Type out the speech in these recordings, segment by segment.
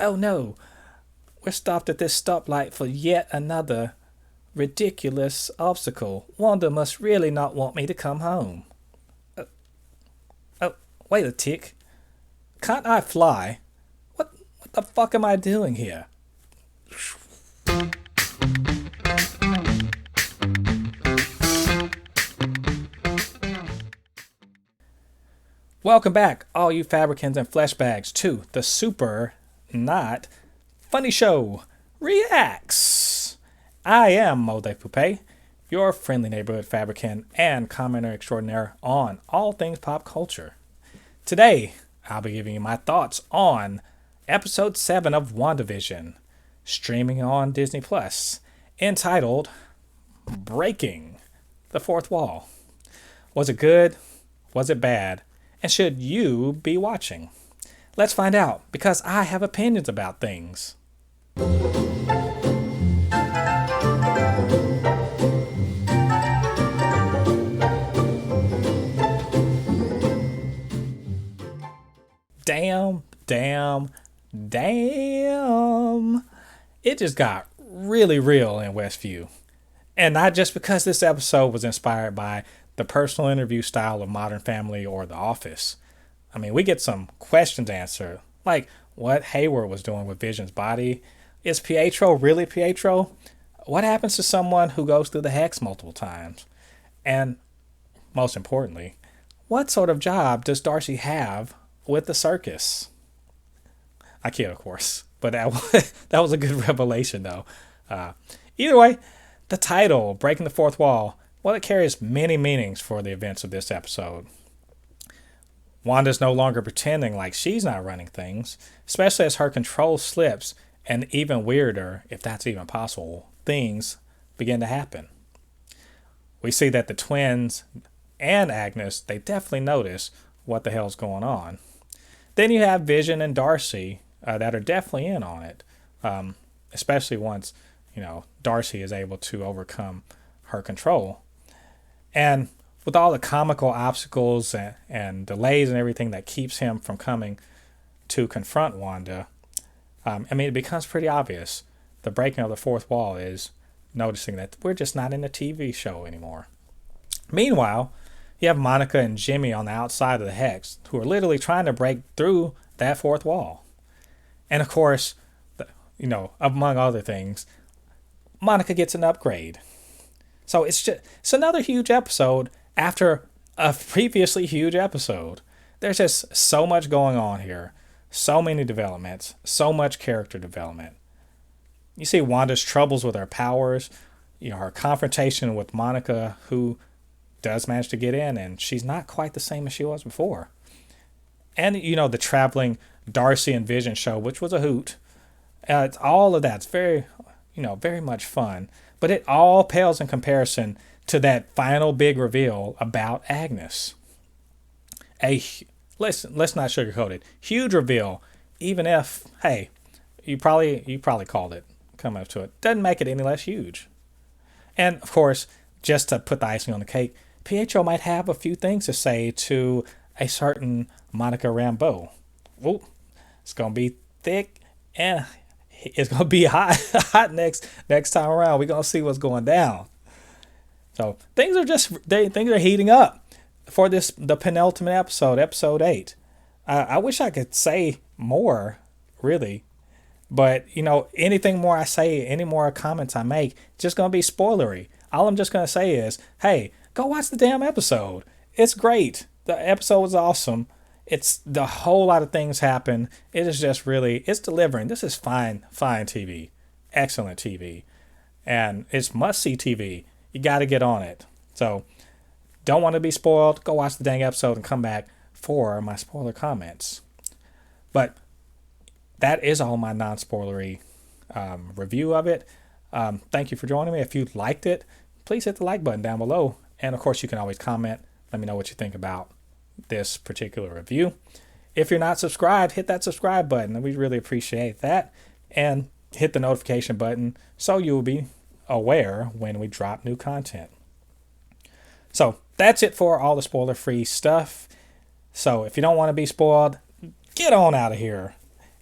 Oh no, we're stopped at this stoplight for yet another ridiculous obstacle. Wanda must really not want me to come home. Uh, oh, wait a tick. Can't I fly? What the fuck am I doing here? Welcome back, all you Fabricans and Fleshbags, to the super not funny show reacts. I am Jen Thépuppét, your friendly neighborhood fabricant and commenter extraordinaire on all things pop culture. Today, I'll be giving you my thoughts on episode 7 of WandaVision, streaming on Disney Plus, entitled Breaking the Fourth Wall. Was it good? Was it bad? And should you be watching? Let's find out, because I have opinions about things. Damn. It just got really real in Westview. And not just because this episode was inspired by the personal interview style of Modern Family or The Office. I mean, we get some questions answered, like what Hayward was doing with Vision's body. Is Pietro really Pietro? What happens to someone who goes through the hex multiple times? And most importantly, what sort of job does Darcy have with the circus? I kid, of course, but that was a good revelation, though. Either way, the title, Breaking the Fourth Wall, well, it carries many meanings for the events of this episode. Wanda's no longer pretending like she's not running things, especially as her control slips and even weirder, if that's even possible, things begin to happen. We see that the twins and Agnes, they definitely notice what the hell's going on. Then you have Vision and Darcy that are definitely in on it, especially once, Darcy is able to overcome her control. And with all the comical obstacles and delays and everything that keeps him from coming to confront Wanda, it becomes pretty obvious. The breaking of the fourth wall is noticing that we're just not in a TV show anymore. Meanwhile, you have Monica and Jimmy on the outside of the hex who are literally trying to break through that fourth wall. And of course, among other things, Monica gets an upgrade. So it's another huge episode after a previously huge episode. There's just so much going on here. So many developments. So much character development. You see Wanda's troubles with her powers. Her confrontation with Monica, who does manage to get in, and she's not quite the same as she was before. And, the traveling Darcy and Vision show, which was a hoot. It's all of that's very, very much fun. But it all pales in comparison to that final big reveal about Agnes. Let's not sugarcoat it. Huge reveal, even if, hey, you probably called it. Come up to it. Doesn't make it any less huge. And of course, just to put the icing on the cake, Pietro might have a few things to say to a certain Monica Rambeau. Ooh, it's gonna be thick and it's gonna be hot next time around. We're gonna see what's going down. So things are heating up for the penultimate episode, episode 8. I wish I could say more, really, but anything more I say, any more comments I make, just gonna be spoilery. All I'm just gonna say is, hey, go watch the damn episode. It's great. The episode was awesome. It's the whole lot of things happen. It is just really, it's delivering. This is fine TV. Excellent TV. And it's must-see TV. You got to get on it. So, don't want to be spoiled. Go watch the dang episode and come back for my spoiler comments. But that is all my non-spoilery review of it. Thank you for joining me. If you liked it, please hit the like button down below. And of course, you can always comment. Let me know what you think about this particular review. If you're not subscribed, hit that subscribe button. We really appreciate that. And hit the notification button so you'll be aware when we drop new content. So that's it for all the spoiler-free stuff. So if you don't want to be spoiled, get on out of here.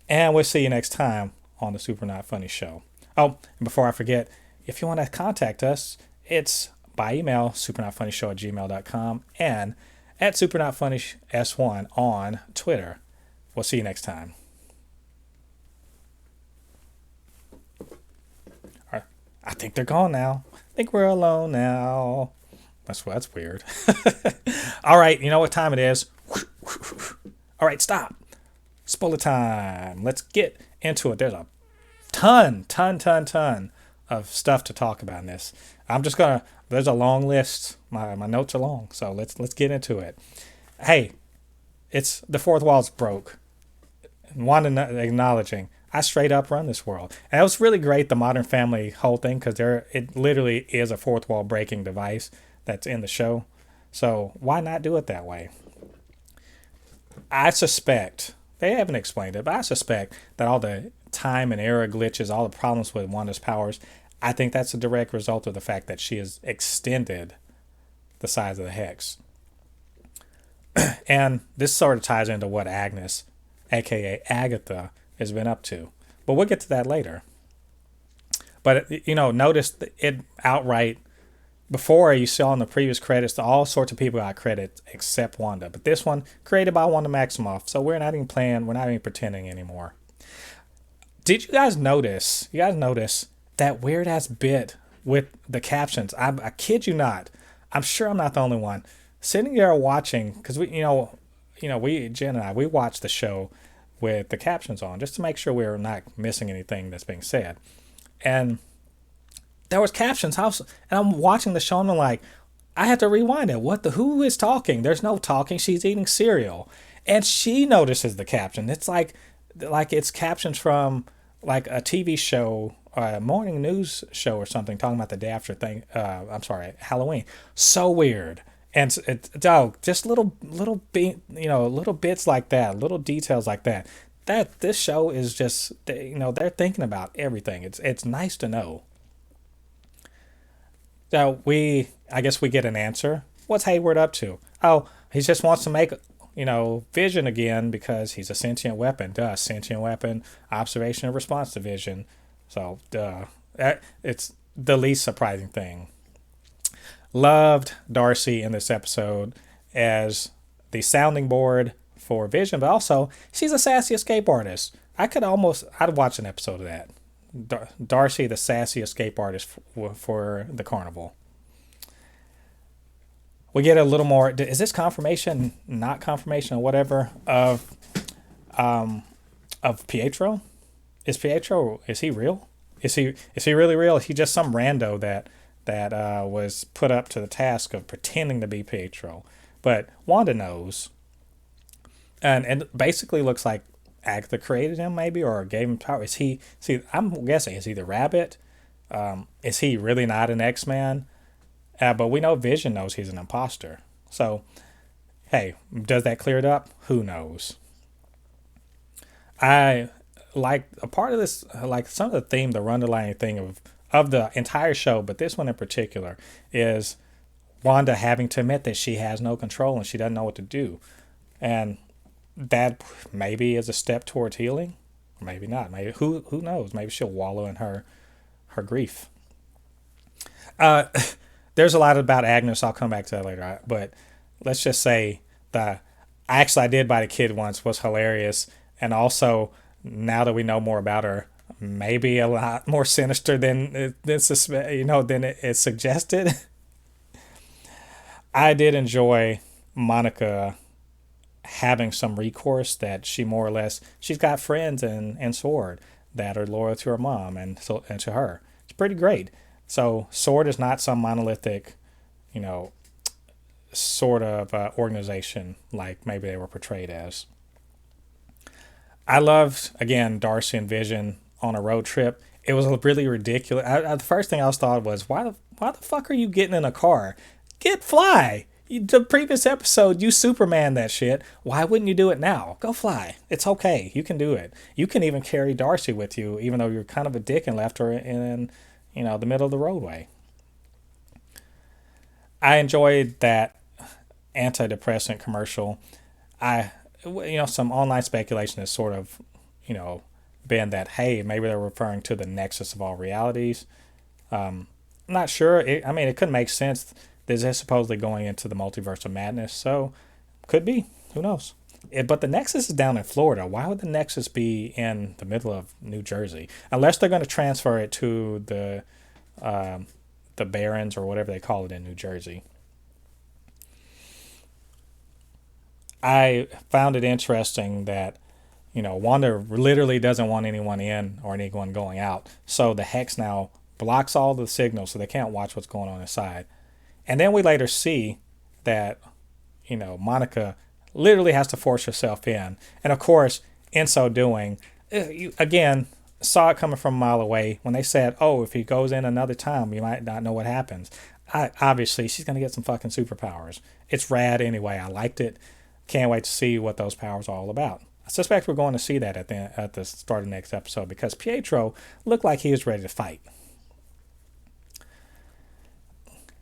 And we'll see you next time on the Super Not Funny Show. Oh, and before I forget, if you want to contact us, it's by email, supernotfunnyshow@gmail.com, and at supernotfunnys1 on Twitter. We'll see you next time. I think they're gone now. I think we're alone now. That's weird. All right, you know what time it is. All right, stop. Spoiler time. Let's get into it. There's a ton of stuff to talk about in this. There's a long list. My notes are long, so let's get into it. Hey, it's the fourth wall's broke. Wanda acknowledging, I straight up run this world. And it was really great, the Modern Family whole thing, because it literally is a fourth wall breaking device that's in the show. So why not do it that way? I suspect, they haven't explained it, but I suspect that all the time and error glitches, all the problems with Wanda's powers, I think that's a direct result of the fact that she has extended the size of the hex. And this sort of ties into what Agnes, aka Agatha, has been up to. But we'll get to that later. But, notice it outright, before you saw in the previous credits, all sorts of people got credit except Wanda. But this one, created by Wanda Maximoff. So we're not even pretending anymore. Did you guys notice? That weird ass bit with the captions? I kid you not. I'm sure I'm not the only one. Sitting there watching, because Jen and I, we watched the show with the captions on just to make sure we were not missing anything that's being said. And there was captions, and I'm watching the show and I'm like, I had to rewind it. Who is talking? There's no talking. She's eating cereal. And she notices the caption. It's like it's captions from like a TV show, a morning news show or something, talking about the day after Halloween. So weird. And just little bits like that, little details like that. That this show is just, they're thinking about everything. It's nice to know. So I guess we get an answer. What's Hayward up to? Oh, he just wants to make, Vision again because he's a sentient weapon. Duh, sentient weapon, observation and response to Vision. So, duh. It's the least surprising thing. Loved Darcy in this episode as the sounding board for Vision, but also she's a sassy escape artist. I'd watch an episode of that. Darcy, the sassy escape artist for the carnival. We get a little more. Is this confirmation, not confirmation, or whatever of Pietro? Is he real? Is he really real? Is he just some rando that was put up to the task of pretending to be Pietro? But Wanda knows, and basically looks like Agatha created him, maybe, or gave him power. I'm guessing, is he the Rabbit? Is he really not an X-Man? But we know Vision knows he's an imposter. So, hey, does that clear it up? Who knows? I like a part of this, like some of the theme, the underlying thing of the entire show, but this one in particular, is Wanda having to admit that she has no control and she doesn't know what to do. And that maybe is a step towards healing. Maybe not. Maybe who knows? Maybe she'll wallow in her grief. There's a lot about Agnes. I'll come back to that later. But let's just say I did buy the kid once was hilarious. And also, now that we know more about her, maybe a lot more sinister than it's suggested. I did enjoy Monica having some recourse, that she more or less, she's got friends in SWORD that are loyal to her mom and to her. It's pretty great. So SWORD is not some monolithic, sort of organization like maybe they were portrayed as. I loved, again, Darcy and Vision on a road trip. It was really ridiculous. The first thing I thought was, why the fuck are you getting in a car? Fly. The previous episode, you Superman that shit. Why wouldn't you do it now? Go fly. It's okay. You can do it. You can even carry Darcy with you, even though you're kind of a dick and left her in the middle of the roadway. I enjoyed that antidepressant commercial. Some online speculation is sort of, been that, hey, maybe they're referring to the nexus of all realities. I'm not sure. It could make sense. This is supposedly going into the multiverse of madness, so could be. Who knows? But the Nexus is down in Florida. Why would the Nexus be in the middle of New Jersey? Unless they're going to transfer it to the Barrens or whatever they call it in New Jersey. I found it interesting that Wanda literally doesn't want anyone in or anyone going out. So the hex now blocks all the signals so they can't watch what's going on inside. And then we later see that, Monica literally has to force herself in. And of course, in so doing, you, again, saw it coming from a mile away when they said, oh, if he goes in another time, you might not know what happens. Obviously, she's going to get some fucking superpowers. It's rad anyway. I liked it. Can't wait to see what those powers are all about. I suspect we're going to see that at the start of the next episode because Pietro looked like he was ready to fight.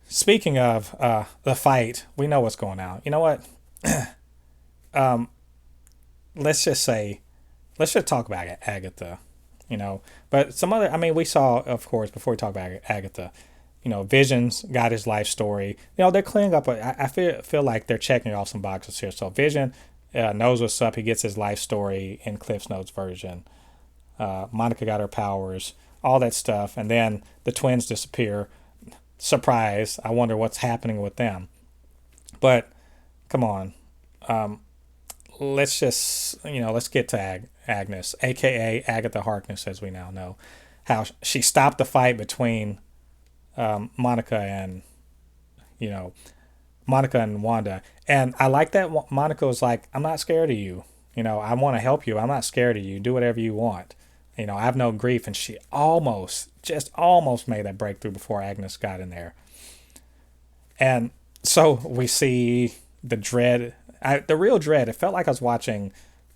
Speaking of the fight, we know what's going on. You know what? Let's just talk about Agatha. But some other, we saw, of course, before we talk about Agatha, Vision's got his life story. They're cleaning up. I feel like they're checking off some boxes here. So Vision knows what's up. He gets his life story in Cliff's Notes version. Monica got her powers, all that stuff. And then the twins disappear. Surprise. I wonder what's happening with them. But come on. Let's get to Agnes, aka Agatha Harkness, as we now know. How she stopped the fight between Monica and Wanda. And I like that Monica was like, I'm not scared of you. I want to help you. I'm not scared of you. Do whatever you want. I have no grief. And she just almost made that breakthrough before Agnes got in there. And so we see the dread, the real dread. It felt like I was watching,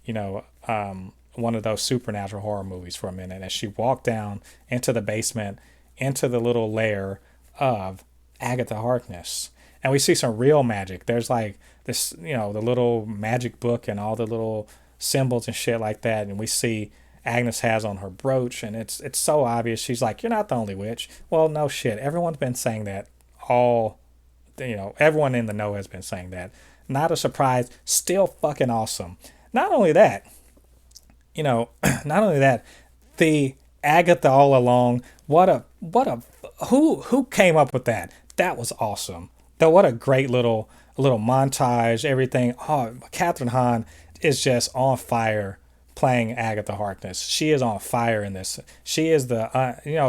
one of those supernatural horror movies for a minute as she walked down into the basement, into the little lair of Agatha Harkness. And we see some real magic. There's like this, the little magic book and all the little symbols and shit like that. And we see Agnes has on her brooch, and it's so obvious. She's like, you're not the only witch. Well, no shit. Everyone's been saying that everyone in the know has been saying that. Not a surprise. Still fucking awesome. Not only that, the Agatha all along. Who came up with that? That was awesome. Though what a great little montage, everything. Oh, Catherine Hahn is just on fire playing Agatha Harkness. She is on fire in this. She is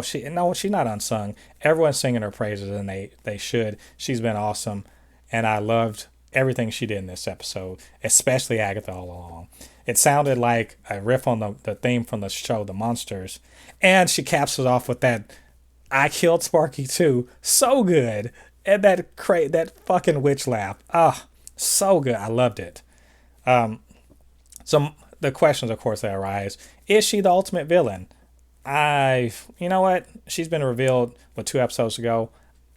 she's not unsung. Everyone's singing her praises, and they should. She's been awesome, and I loved everything she did in this episode, especially Agatha all along. It sounded like a riff on the theme from the show The Monsters, and she caps it off with that "I killed Sparky too." So good, and that fucking witch laugh. So good. I loved it. So the questions, of course, that arise: is she the ultimate villain? You know what? She's been revealed 2 episodes ago.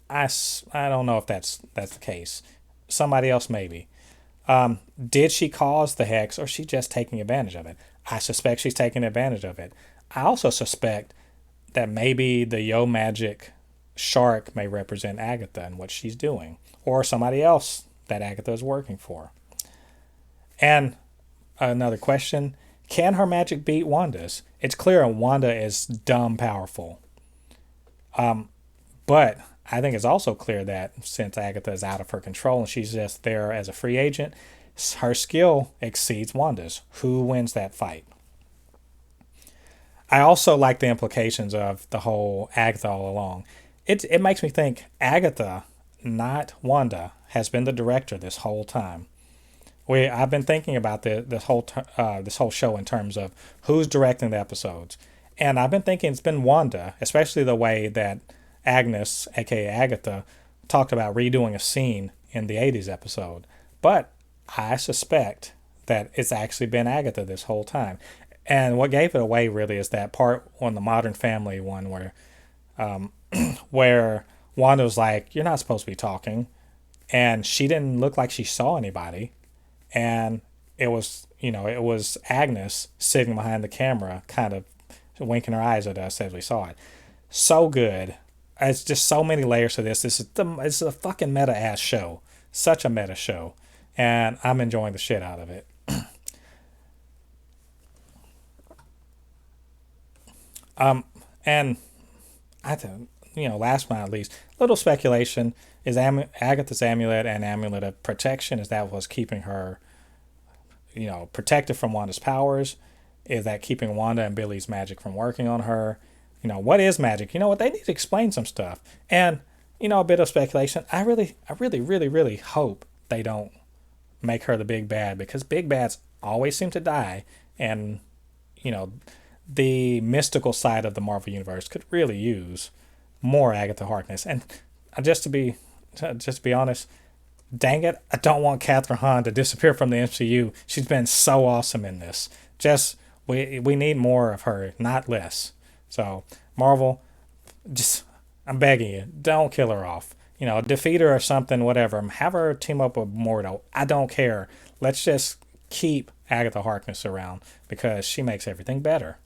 I don't know if that's the case. Somebody else maybe. Did she cause the hex, or is she just taking advantage of it? I suspect she's taking advantage of it. I also suspect that maybe the Yo Magic shark may represent Agatha and what she's doing, or somebody else that Agatha is working for. And another question: can her magic beat Wanda's? It's clear Wanda is dumb powerful. But I think it's also clear that since Agatha is out of her control and she's just there as a free agent, her skill exceeds Wanda's. Who wins that fight? I also like the implications of the whole Agatha all along. It makes me think Agatha, not Wanda, has been the director this whole time. I've been thinking about this whole show in terms of who's directing the episodes, and I've been thinking it's been Wanda, especially the way that Agnes, aka Agatha, talked about redoing a scene in the 80s episode. But I suspect that it's actually been Agatha this whole time. And what gave it away really is that part on the Modern Family one where Wanda was like, "You're not supposed to be talking," and she didn't look like she saw anybody. And it was Agnes sitting behind the camera, kind of winking her eyes at us as we saw it. So good. It's just so many layers to this. It's a fucking meta ass show. Such a meta show, and I'm enjoying the shit out of it. And I think, last but not least, little speculation is Agatha's amulet an amulet of protection? Is that what's keeping her, protected from Wanda's powers? Is that keeping Wanda and Billy's magic from working on her? What is magic? You know what? They need to explain some stuff. And, a bit of speculation. I really, really, really hope they don't make her the big bad, because big bads always seem to die. And, you know, the mystical side of the Marvel Universe could really use more Agatha Harkness. And just to be honest, dang it, I don't want Catherine Hahn to disappear from the MCU. She's been so awesome in this. We need more of her, not less. So Marvel, I'm begging you, don't kill her off. Defeat her or something, whatever. Have her team up with Mordo. I don't care. Let's just keep Agatha Harkness around because she makes everything better.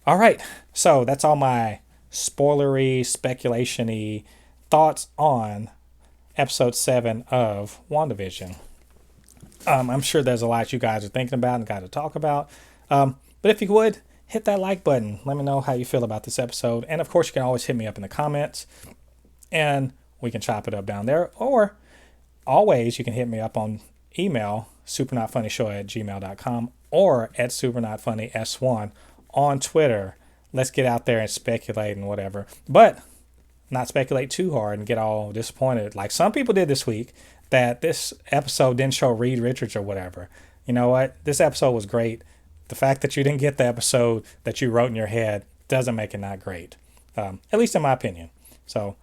All right, so that's all my spoilery, speculation-y thoughts on episode 7 of WandaVision. I'm sure there's a lot you guys are thinking about and got to talk about. But if you would, hit that like button. Let me know how you feel about this episode. And of course, you can always hit me up in the comments and we can chop it up down there. Or always, you can hit me up on email, supernotfunnyshow@gmail.com, or at supernotfunnys1 on Twitter. Let's get out there and speculate and whatever. But not speculate too hard and get all disappointed like some people did this week that this episode didn't show Reed Richards or whatever. You know what? This episode was great. The fact that you didn't get the episode that you wrote in your head doesn't make it not great. At least in my opinion. So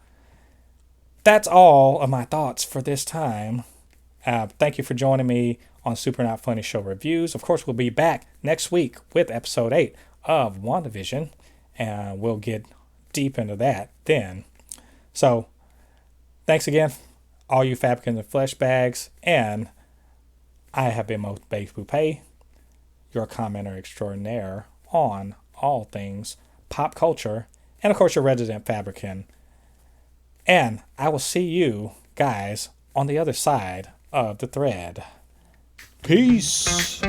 that's all of my thoughts for this time. Thank you for joining me on Super Not Funny Show Reviews. Of course, we'll be back next week with episode 8 of WandaVision, and we'll get deep into that then. So, thanks again, all you Fabricans and Fleshbags, and I have been Jen Thépuppét, your commenter extraordinaire on all things pop culture, and of course your resident Fabricant. And I will see you guys on the other side of the thread. Peace.